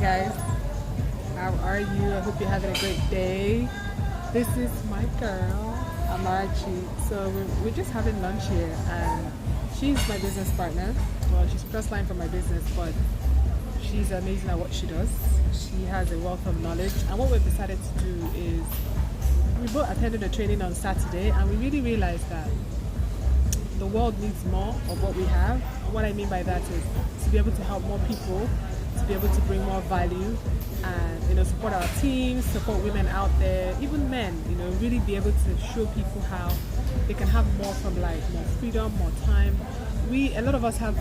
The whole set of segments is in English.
guys, how are you? I hope you're having a great day. This is my girl, Amarachi. So we're just having lunch here, and she's my business partner. Well, she's first line for my business, but she's amazing at what she does. She has a wealth of knowledge, and what we've decided to do is we both attended a training on Saturday, and we really realized that the world needs more of what we have. What I mean by that is to be able to help more people, to be able to bring more value, and support our teams, support women out there, even men. Really be able to show people how they can have more from life, more freedom, more time. A lot of us have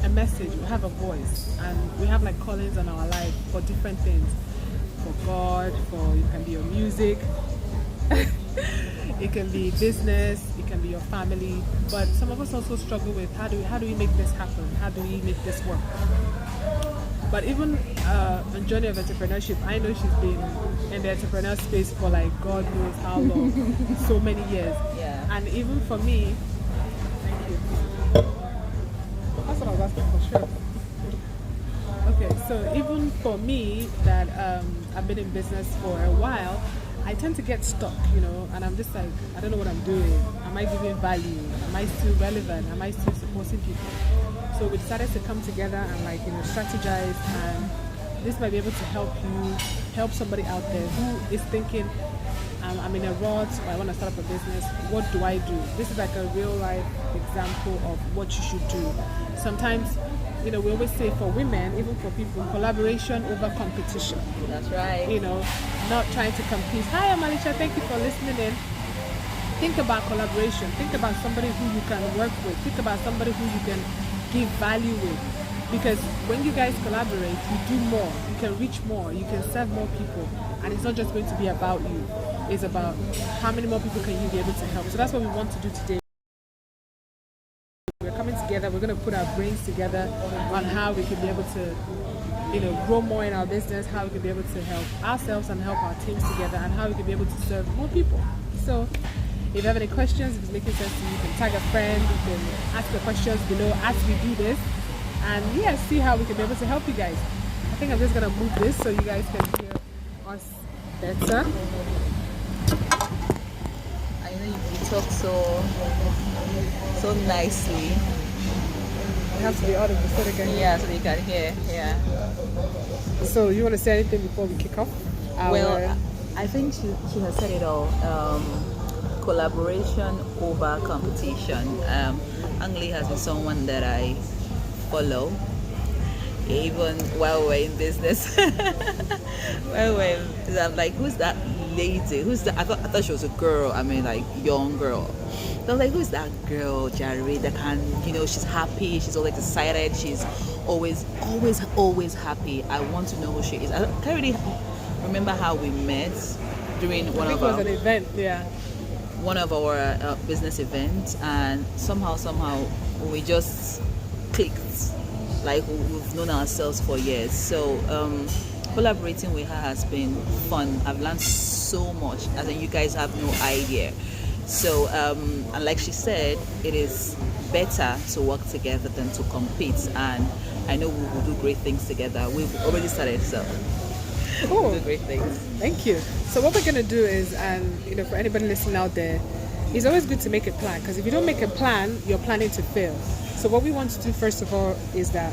a message, we have a voice, and we have like callings on our life for different things. For God, it can be your music. It can be business, it can be your family, but some of us also struggle with how do we make this happen? How do we make this work? But even on journey of entrepreneurship, I know she's been in the entrepreneur space for like God knows how long, so many years. Yeah. And even for me, thank you. That's what I was asking for, sure. Okay, so even for me that I've been in business for a while, I tend to get stuck, and I'm just like, I don't know what I'm doing. Am I giving value? Am I still relevant? Am I still supporting people? So we decided to come together and strategize, and this might be able to help somebody out there who is thinking, I'm in a rut, or I want to start up a business. What do I do? This is like a real life example of what you should do. Sometimes, we always say for women, even for people, collaboration over competition. That's right. Not trying to compete. Hi, Amalisha, thank you for listening in. Think about collaboration. Think about somebody who you can work with. Think about somebody who you can give value with. Because when you guys collaborate, you do more. You can reach more. You can serve more people. And it's not just going to be about you. It's about how many more people can you be able to help. So that's what we want to do today. We're coming together. We're going to put our brains together on how we can be able to grow more in our business, how we can be able to help ourselves and help our teams together, and how we can be able to serve more people. So if you have any questions, if it's making sense to you, you can tag a friend, you can ask the questions below as we do this, and see how we can be able to help you guys. I think I'm just going to move this so you guys can hear us better. I know you talk so nicely. It has to be audible so they can hear. Yeah, so they can hear. Yeah. So you want to say anything before we kick off? Well, I think she has said it all. Collaboration over competition. Angli has been someone that I follow, even while we're in business. I'm like, who's that lady? Who's that? I thought she was a girl. I mean, like young girl. So I was like, who's that girl, Jerry, that can, she's happy, she's always excited, she's always happy. I want to know who she is. I can't really remember how we met during one of our... it was an event, yeah. One of our business events, and somehow we just clicked, like we've known ourselves for years. So collaborating with her has been fun. I've learned so much, as in you guys have no idea. So, and like she said, it is better to work together than to compete. And I know we will do great things together. We've already started, so cool. We'll do great things. Thank you. So what we're going to do is, and for anybody listening out there, it's always good to make a plan. Because if you don't make a plan, you're planning to fail. So what we want to do, first of all, is that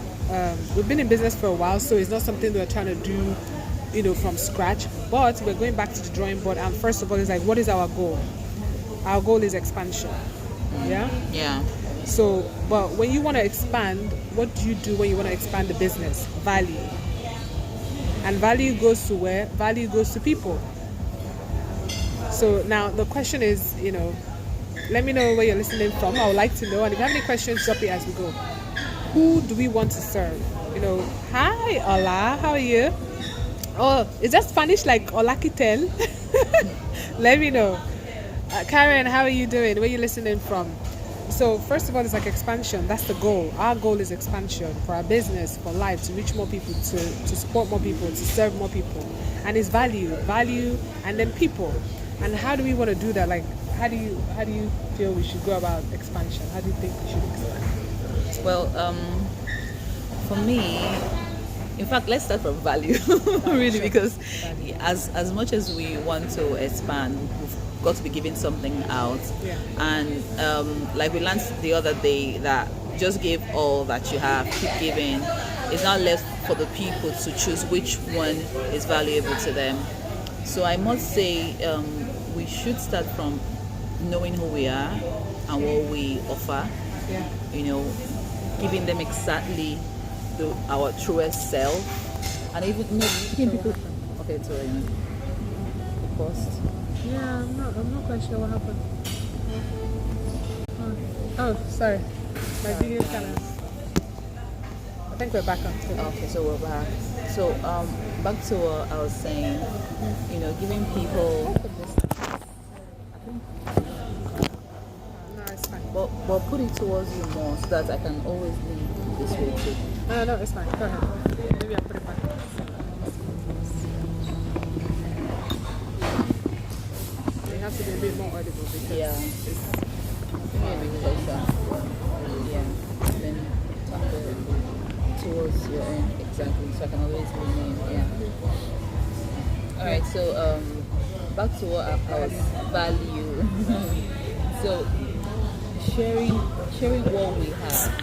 we've been in business for a while, so it's not something we're trying to do, from scratch. But we're going back to the drawing board. And first of all, it's like, what is our goal? Our goal is expansion. Yeah? Yeah. So, but when you want to expand, what do you do when you want to expand the business? Value. And value goes to where? Value goes to people. So now the question is, let me know where you're listening from. I would like to know. And if you have any questions, drop it as we go. Who do we want to serve? Hi, Ola, how are you? Oh, is that Spanish like Olakitel? Let me know. Karen, how are you doing? Where are you listening from? So first of all, it's like expansion. That's the goal. Our goal is expansion for our business, for life, to reach more people, to support more people, to serve more people. And it's value, and then people. And how do we want to do that? Like, how do you feel we should go about expansion? How do you think we should expand? Well, for me, In fact, let's start from value, really, Sure. because Value. as much as we want to expand, we've got to be giving something out. Yeah. And like we learned the other day that just give all that you have, keep giving. It's not left for the people to choose which one is valuable to them. So I must say, we should start from knowing who we are and what we offer. Yeah. Giving them exactly our truest self, and even giving people. Okay, sorry, the cost. Yeah, I'm not quite sure what happened. Oh, sorry. My video kind of. I think we're back on today. Okay, so we're back. So back to what I was saying. Giving people. No, it's fine. But put it towards you more so that I can always lead this way too. No, it's fine. Go ahead. Maybe I'll put it back. It has to be a bit more audible because Yeah. it's Maybe a bit closer. Yeah. Then tap it towards your end. Exactly. So I can always lean in. Yeah. Alright, so back to what I was value. So sharing what we have.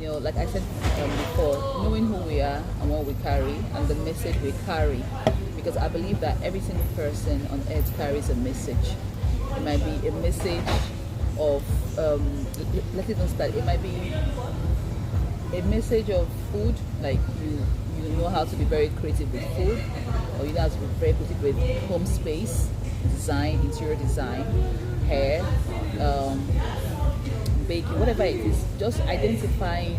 Like I said before, knowing who we are and what we carry and the message we carry. Because I believe that every single person on earth carries a message. It might be a message of let it not start. It might be a message of food, like you know how to be very creative with food, or you know how to be very creative with home space design, interior design, hair, baking, whatever it is. Just identifying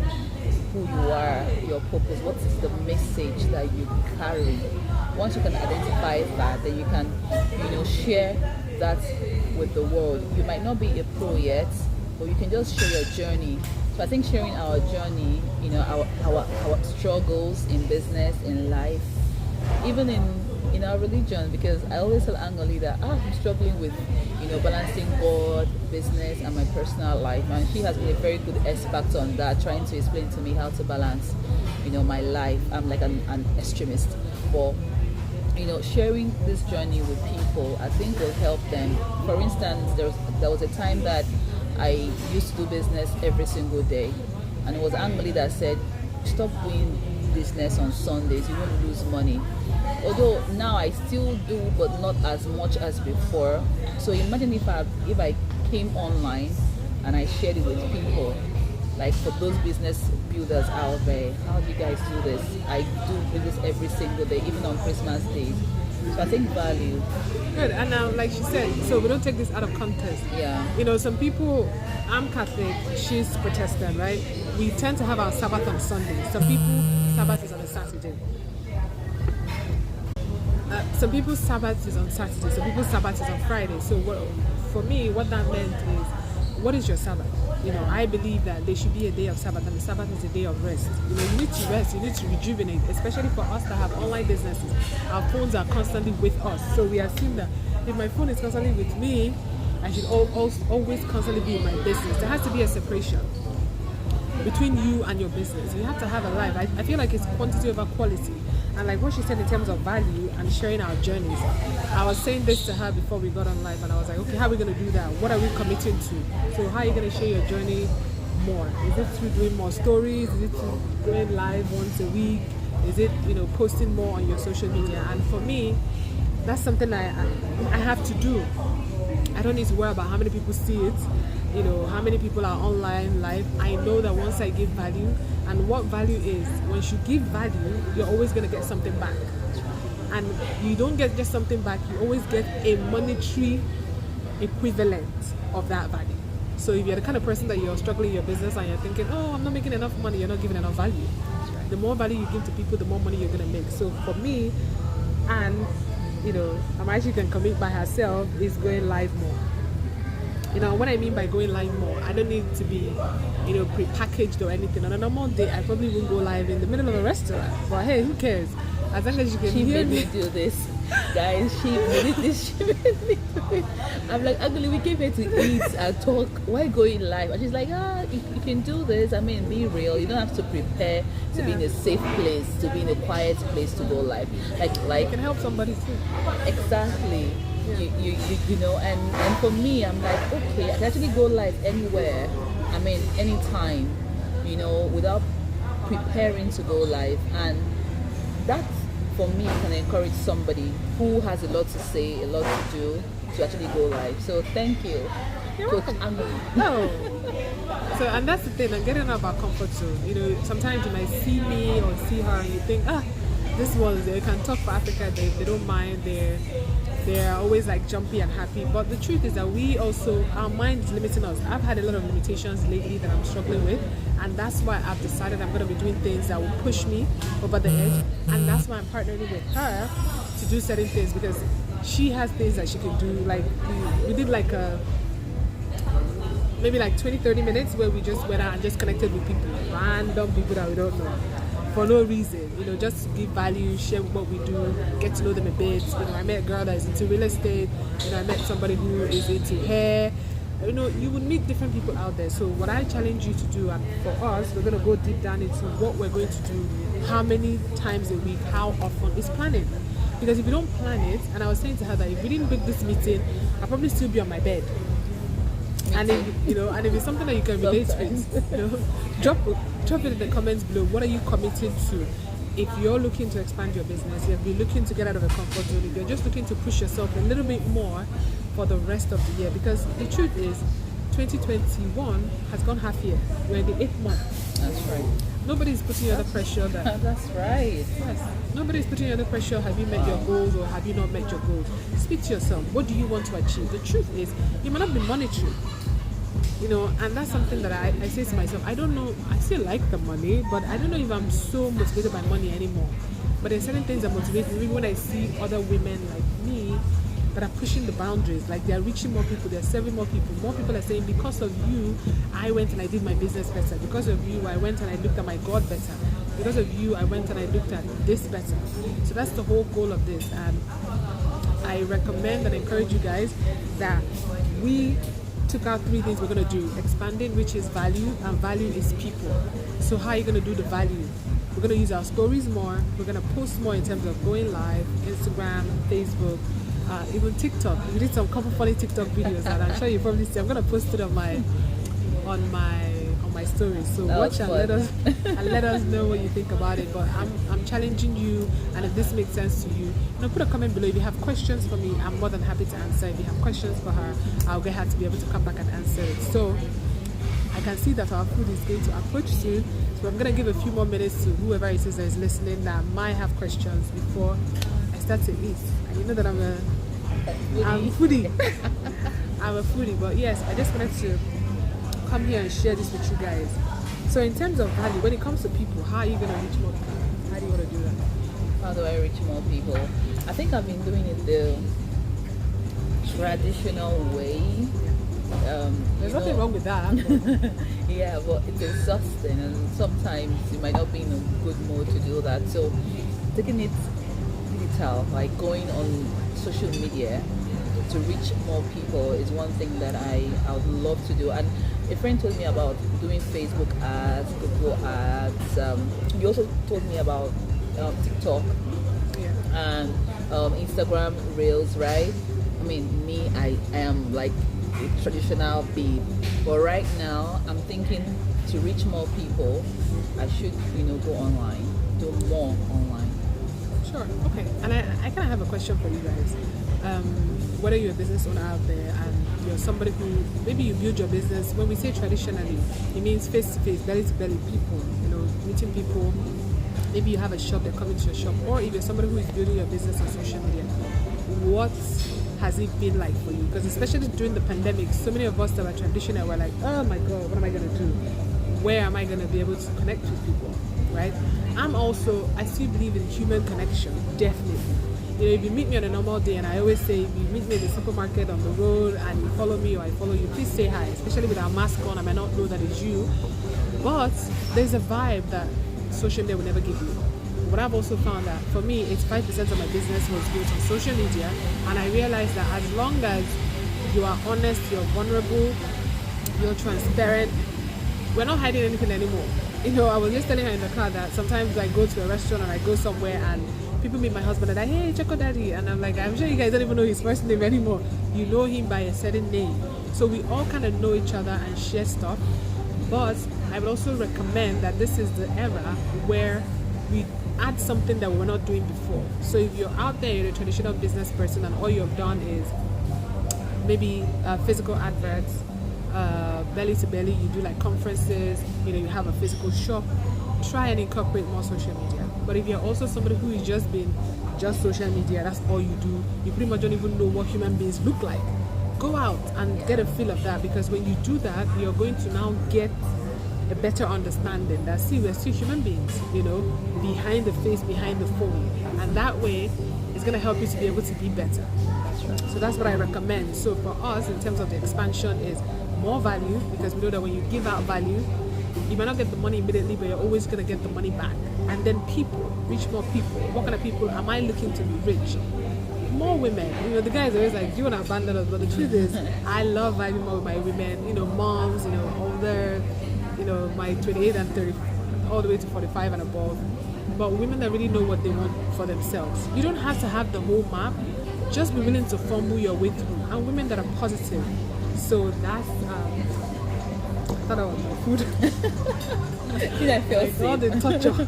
who you are, your purpose, what is the message that you carry. Once you can identify that, then you can share that with the world. You might not be a pro yet, but you can just share your journey. So I think sharing our journey, our struggles in business, in life, even in our religion, because I always tell Angoli that I'm struggling with balancing God, business, and my personal life, and she has been a very good expert on that, trying to explain to me how to balance my life. I'm like an extremist, but sharing this journey with people, I think will help them. For instance, there was a time that I used to do business every single day, and it was Angoli that said, stop doing business on Sundays, you won't lose money. Although now I still do, but not as much as before. So imagine if I came online and I shared it with people, like for those business builders out there, how do you guys do this? I do this every single day, even on Christmas days. So I think value. good. And now, like she said, so we don't take this out of context. Yeah. Some people, I'm Catholic, she's Protestant, right? We tend to have our Sabbath on Sunday. Some people, Sabbath is on a Saturday. Some people's Sabbath is on Saturday. Some people's Sabbath is on Friday. So for me, what that meant is, what is your Sabbath? I believe that there should be a day of Sabbath, and the Sabbath is a day of rest. You need to rest, you need to rejuvenate, especially for us that have online businesses. Our phones are constantly with us. So we assume that if my phone is constantly with me, I should always constantly be in my business. There has to be a separation between you and your business. You have to have a life. I feel like it's quantity over quality. And like what she said in terms of value and sharing our journeys, I was saying this to her before we got on live, and I was like, okay, how are we going to do that? What are we committing to? So how are you going to share your journey more? Is it through doing more stories? Is it through going live once a week? Is it posting more on your social media? And for me, that's something I have to do. I don't need to worry about how many people see it, how many people are online live. I know that once I give value, and what value is, once you give value, you're always going to get something back. And you don't get just something back, you always get a monetary equivalent of that value. So if you're the kind of person that you're struggling in your business and you're thinking, oh, I'm not making enough money, you're not giving enough value. The more value you give to people, the more money you're going to make. So for me, and Amarachi can commit by herself, is going live more. What I mean by going live more, I don't need to be, pre-packaged or anything. On a normal day, I probably won't go live in the middle of a restaurant. But hey, who cares? As long as you can She hear made me me. do this. Guys, she did this. She made me do it. I'm like, actually, we came here to eat and talk. Why going live? And she's like, you can do this. I mean, be real. You don't have to prepare to be in a safe place, to be in a quiet place to go live. You can help somebody too. Exactly. You know, and for me, I'm like, okay, I can actually go live anywhere. I mean, anytime, you know, without preparing to go live. And that, for me, can encourage somebody who has a lot to say, a lot to do, to actually go live. So thank you, Coach Anu. No. So, and that's the thing, I'm getting out of our comfort zone. You know, sometimes you might see me or see her and you think, this was, they can talk for Africa, they don't mind, they're always like jumpy and happy. But the truth is that we also, our mind is limiting us. I've had a lot of limitations lately that I'm struggling with, and that's why I've decided I'm going to be doing things that will push me over the edge. And that's why I'm partnering with her to do certain things, because she has things that she can do. Like we did like maybe like 20-30 minutes where we just went out and just connected with people, random people that we don't know, for no reason, you know, just to give value, share what we do, get to know them a bit. You know, I met a girl that is into real estate, you know, I met somebody who is into hair. You know, you would meet different people out there. So what I challenge you to do, and for us, we're going to go deep down into what we're going to do, how many times a week, how often, is planning. Because if you don't plan it, and I was saying to her that if we didn't book this meeting, I'll probably still be on my bed. And if, you know, and if it's something that you can relate with, you know, drop it in the comments below. What are you committed to? If you're looking to expand your business, if you're looking to get out of a comfort zone, if you're just looking to push yourself a little bit more for the rest of the year, because the truth is 2021 has gone half year. We're in the 8th month. That's right. Nobody's putting you under pressure that That's right. yes, nobody's putting you under pressure. Have you met your goals or have you not met your goals? Speak to yourself. What do you want to achieve? The truth is, it might not be monetary, you know, and that's something that I say to myself. I don't know, I still like the money, but I don't know if I'm so motivated by money anymore. But there's certain things that motivate me when I see other women like me that are pushing the boundaries, like they're reaching more people, they're serving more people. More people are saying, because of you, I went and I did my business better. Because of you, I went and I looked at my God better. Because of you, I went and I looked at this better. So that's the whole goal of this. And I recommend and encourage you guys that we took out 3 things we're going to do. Expanding, which is value, and value is people. So how are you going to do the value? We're going to use our stories more. We're going to post more in terms of going live, Instagram, Facebook, even TikTok. We did some couple funny TikTok videos that I'm sure you probably see. I'm going to post it on my stories. So watch and let us know what you think about it. But I'm challenging you, and if this makes sense to you, put a comment below. If you have questions for me, I'm more than happy to answer. If you have questions for her, I'll get her to be able to come back and answer it. So I can see that our food is going to approach soon. So I'm going to give a few more minutes to whoever it is that is listening that might have questions before I start to eat. And you know that I'm a foodie. I'm a foodie. But yes, I just wanted to come here and share this with you guys. So in terms of value, when it comes to people, how are you going to reach more people? How do you want to do that? How do I reach more people? I think I've been doing it the traditional way. There's nothing wrong with that. Yeah, but it's exhausting, and sometimes you might not be in a good mood to do that. So taking it digital, like going on social media to reach more people, is one thing that I would love to do. And a friend told me about doing Facebook ads, Google ads. You also told me about TikTok and Instagram Reels, right? I mean, me, I am like a traditional babe, but right now I'm thinking to reach more people, I should, go online, do more online. Sure. Okay. And I kind of have a question for you guys. Whether you're a business owner out there and you're somebody who maybe you build your business, when we say traditionally, it means face to face, belly to belly, people, meeting people. Maybe you have a shop, they're coming to your shop, or if you're somebody who is building your business on social media, what has it been like for you? Because especially during the pandemic, so many of us that were traditional were like, oh my God, what am I going to do? Where am I going to be able to connect with people, right? I still believe in human connection, definitely. If you meet me on a normal day, and I always say, if you meet me in the supermarket, on the road, and you follow me or I follow you, please say hi, especially with our mask on. I might not know that it's you, but there's a vibe that social media will never give you. what I've also found that for me, 85% of my business was built on social media, and I realized that as long as you are honest, you're vulnerable, you're transparent, we're not hiding anything anymore. You know, I was just telling her in the car that sometimes I go to a restaurant or I go somewhere and people meet my husband and they're like, hey, Choco Daddy. And I'm like, I'm sure you guys don't even know his first name anymore. You know him by a certain name. So we all kind of know each other and share stuff. But I would also recommend that this is the era where we add something that we were not doing before. So if you're out there, you're a traditional business person and all you've done is maybe physical adverts, belly to belly, you do like conferences, you know, you have a physical shop, try and incorporate more social media. But if you're also somebody who is just social media, that's all you do, you pretty much don't even know what human beings look like, go out and get a feel of that, because when you do that, you're going to now get a better understanding that, see, we're still human beings, you know, behind the face, behind the phone, and that way it's going to help you to be able to be better. So that's what I recommend. So for us, in terms of the expansion, is more value, because we know that when you give out value, you might not get the money immediately, but you're always going to get the money back. And then people, reach more people. What kind of people am I looking to be rich? More women. You know, the guys are always like, do you want to abandon us? But the truth is, I love vibing more with my women, you know, moms, you know, older, you know, my 28 and 30, all the way to 45 and above. But women that really know what they want for themselves. You don't have to have the whole map. Just be willing to fumble your way through. And women that are positive. So that's, I thought that was my food. I feel like all the torture.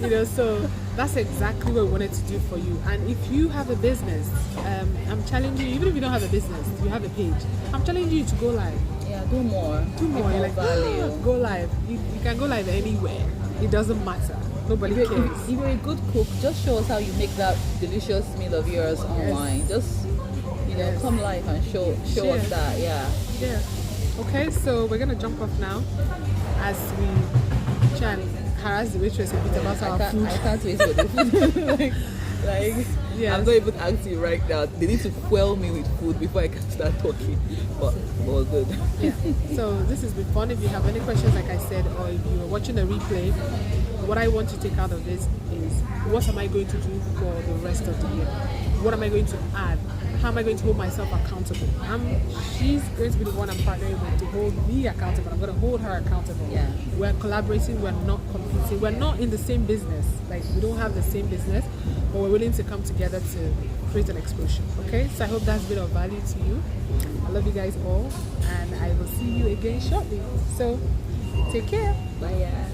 You know, so that's exactly what we wanted to do for you. And if you have a business, I'm challenging you, even if you don't have a business, you have a page, I'm challenging you to go live. Yeah, do more. Do more. You're like, value. Go live. You can go live anywhere. It doesn't matter. Nobody cares. If you're a good cook, just show us how you make that delicious meal of yours online. Yes. Just, you know, come live and show us that. Yeah. Yeah. Okay, so we're gonna jump off now as we try and harass the waitress a bit about our food. I can't wait for the food. like yes. I'm not even asking right now. They need to fuel me with food before I can start talking. But we're good. Yeah. So this has been fun. If you have any questions, like I said, or if you are watching a replay, what I want to take out of this is, what am I going to do for the rest of the year? What am I going to add? How am I going to hold myself accountable? She's going to be the one I'm partnering with to hold me accountable. I'm going to hold her accountable. Yeah. We're collaborating. We're not competing. We're not in the same business. Like, we don't have the same business, but we're willing to come together to create an explosion. Okay? So I hope that's been of value to you. I love you guys all, and I will see you again shortly. So take care. Bye. Yeah.